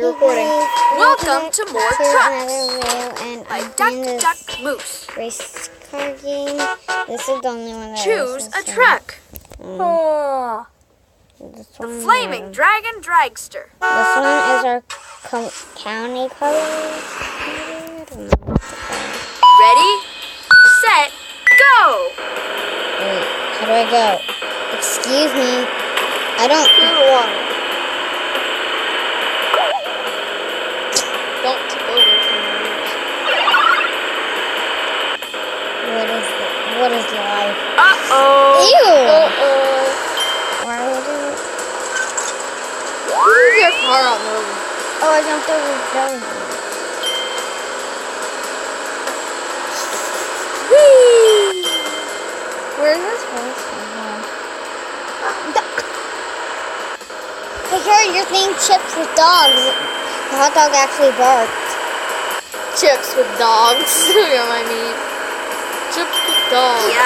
You're recording. Welcome to more trucks. And By Duck Moose. Race car game. This is the only one that Choose a truck. Oh. The Flaming Dragon Dragster. This one is our county colors. Ready, set, go. Wait, how do I go? Excuse me. I don't. Don't tip over. What is life? Uh-oh. Ew. Uh-oh. Why would it? Move your car on the road. Oh, I jumped over the jelly. Whee! Where is this horse from? Hey, Karen, you're saying chips with dogs. The hot dog actually barked. Chips with dogs. You know what I mean? Chips with dogs. Yeah.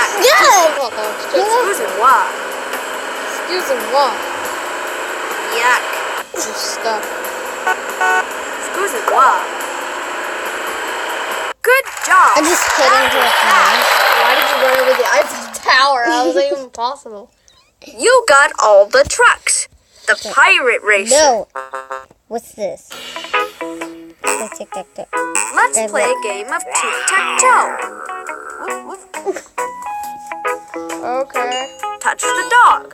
Hot dogs. Chips. Yeah. Excuse-moi. Yuck. You're stuck. Excuse-moi. Good job. I just hit into a car. Why did you run over the Eiffel Tower? That was even impossible. You got all the trucks. The pirate racer. No. What's this? Tic-tac-toe. Let's play a game of tic-tac-toe. Okay. Touch the dog.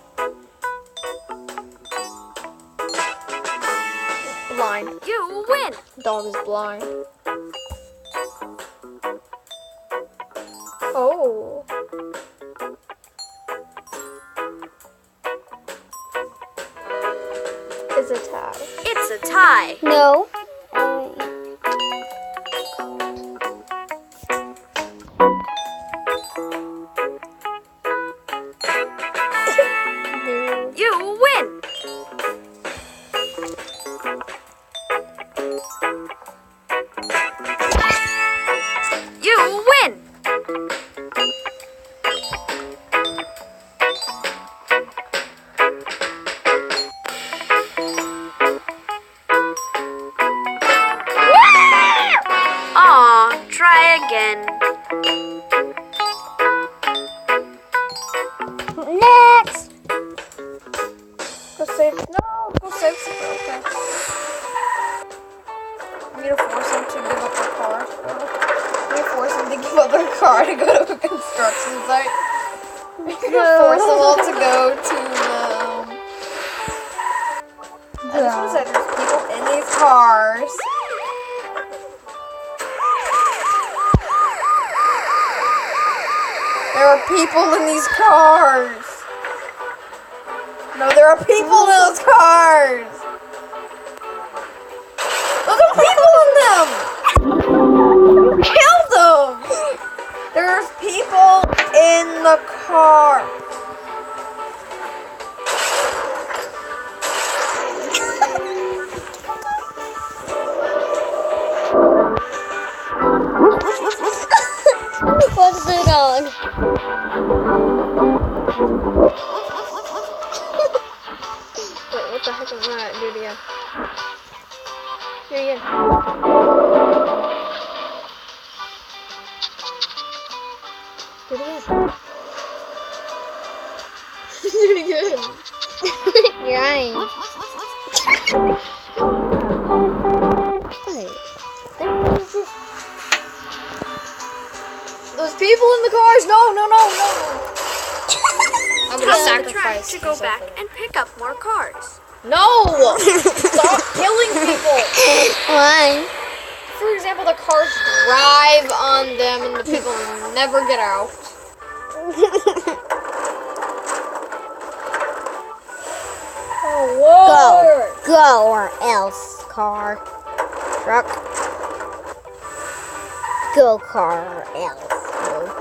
Blind. You win. Dog is blind. Oh. It's a tie. It's a tie. No. You win. You win. Aw, try again. Next. Go save. No, go save. Okay. I'm gonna force him to give up their car. I'm gonna force him to give up their car to go to a construction site. I'm gonna force them all to go to I just want to say there's people in these cars. There are people in these cars. No, there are people in those cars. Those are people in them. You killed them. There's people in the car. What's the dog? Wait, what the heck is that? Do it again. Do it again. Do it again. Do it again. You're lying. Those people in the cars. No. I'm gonna Tell the track sacrifice to go back and pick up more cars. No! Stop killing people! Why? For example, the cars drive on them and the people never get out. Oh, Lord! Go or else, car. Truck. Go, car, or else.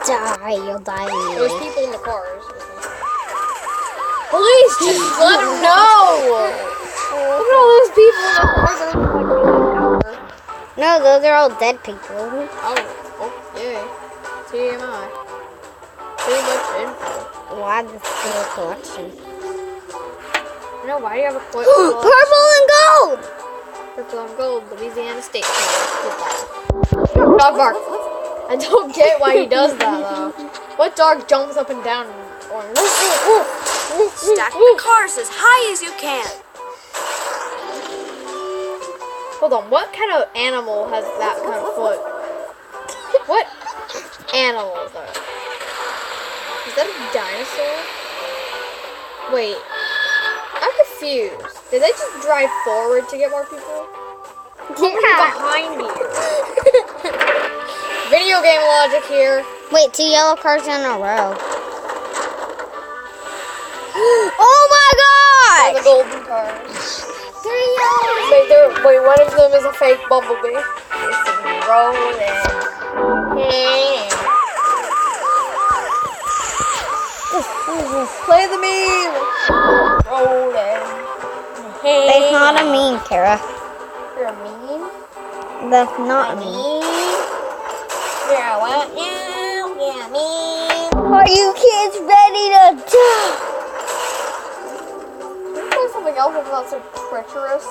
You'll die. There's people in the cars. Police, just let them know! Look at all those people in the cars that are like really power. No, those are all dead people. Oh, yay. TMI. Too much info. Why this little collection? No, why do you have a Purple and gold! Purple and gold, Louisiana State. Dog bark. I don't get why he does that though. What dog jumps up and down or Stack the cars as high as you can. Hold on, what kind of animal has that kind of foot? What animal is that? Is that a dinosaur? Wait, I'm confused. Did they just drive forward to get more people? Look behind you. Video game logic here. Wait, 2 yellow cars in a row. Oh my The god! golden cars. 3 yellow. Wait, one of them is a fake bumblebee. It's rolling. Play the meme. Rolling. That's not a meme, Kara. You're a meme? That's not a meme. Yeah, what now? Yeah, meme. Are you kids ready to die? Can you play something else that's not so treacherous?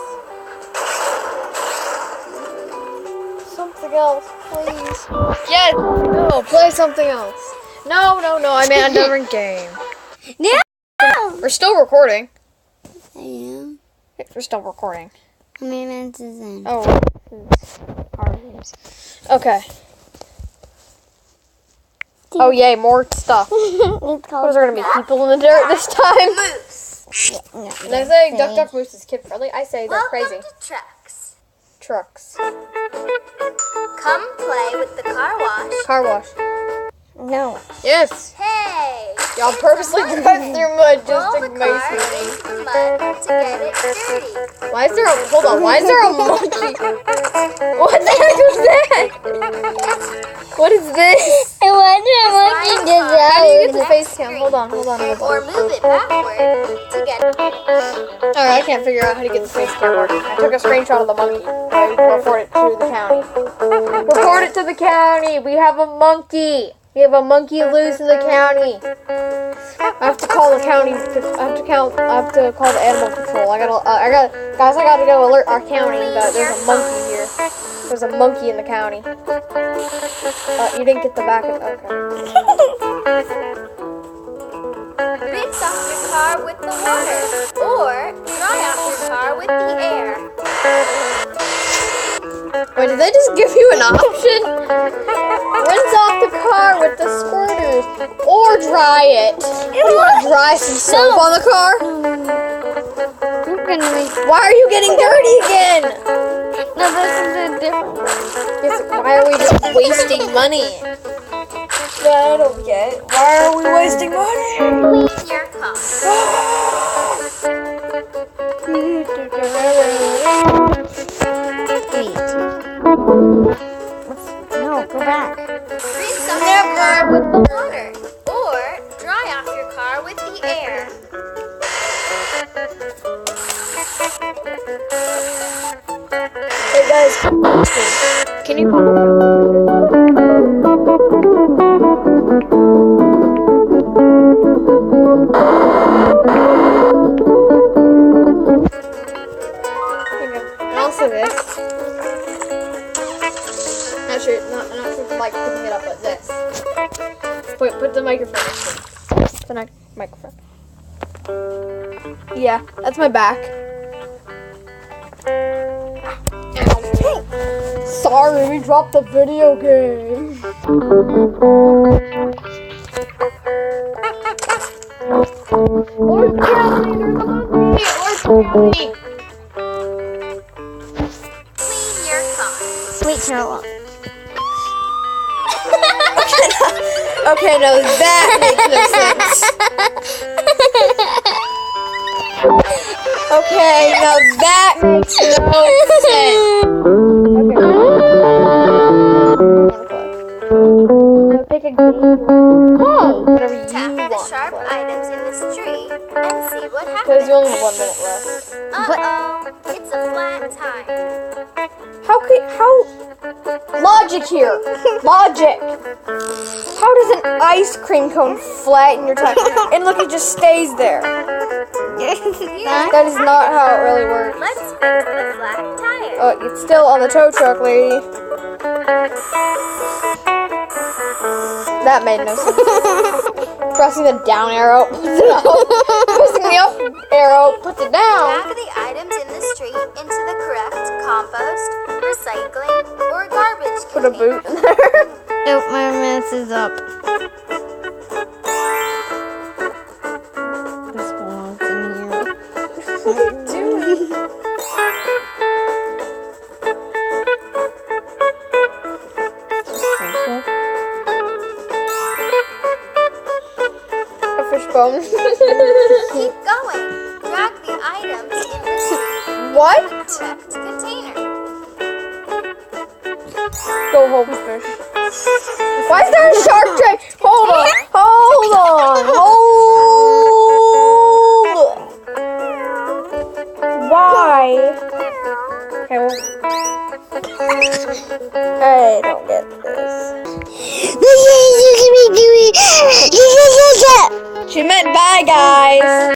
Something else, please. Yes! No, play something else. No, I meant a different game. Yeah. We're still recording. I am. We're still recording. How many minutes is in? Oh, our games. Okay. Oh yay, more stuff. What is there gonna be people in the dirt this time? Moose. And I say Duck Duck Moose is kid friendly. I say they're crazy. Welcome to trucks. Trucks. Come play with the car wash. Car wash. No. Yes. Hey. Y'all purposely drive through mud just Roll to the make car me. into the mud to get it dirty. Why is there a hold on? Why is there a monkey? What the heck is that? What is this? I wonder if I can do How do you get that. the face cam? Hold on. Or move it backward to get it. Alright, I can't figure out how to get the face cam working. I took a screenshot of the monkey. I report it to the county. Report it to the county. We have a monkey. We have a monkey loose in the county. I have to call the county. I have to call the animal control. Guys, I gotta go alert our county that there's a monkey here. There's a monkey in the county. You didn't get the back of okay. Rinse off your car with the water. Or dry off your car with the air. Wait, did they just give you an option? Rinse off the car with the squirters, or dry it. You want to dry some soap on the car? Why are you getting dirty again? No, this is a different one. Yes, why are we just wasting money? I don't get. Why are we wasting money? Clean your car. No, go back. Rinse off your car with the water. Or dry off your car with the air. Hey guys, can you and also this. Not sure if Mike picking it up like this. Put the microphone. The microphone. Yeah, that's my back. Sorry, we dropped the video game. Orange County, there's a monkey! Orange County! Clean your car. Wait, Charlotte. Okay, no, that makes no sense. Okay, now that makes no sense. Okay. Pick a game. Oh, whatever you Tap the want. sharp items in this tree and see what Because happens. you only have 1 minute left. Uh-oh, it's a flat tire. How? Logic here. Logic. How does an ice cream cone flatten your tire? And look, it just stays there. That is not how it really works. Let's fix the flat tire. Oh, it's still on the tow truck, lady. That made no sense. Pressing the down arrow puts it up. Pressing the up arrow puts it down. Tag the items in the street into the correct compost, recycling, or garbage Put a container. boot in there. Oh, my mess is up. This belongs in here. What are you doing? A fishbone. Keep going. Drag the items in the street What? into the correct container. Go home, fish. Why is there a shark tank? Hold on. Hold on. Hold. Why? Okay, well. I don't get this. She meant bye, guys.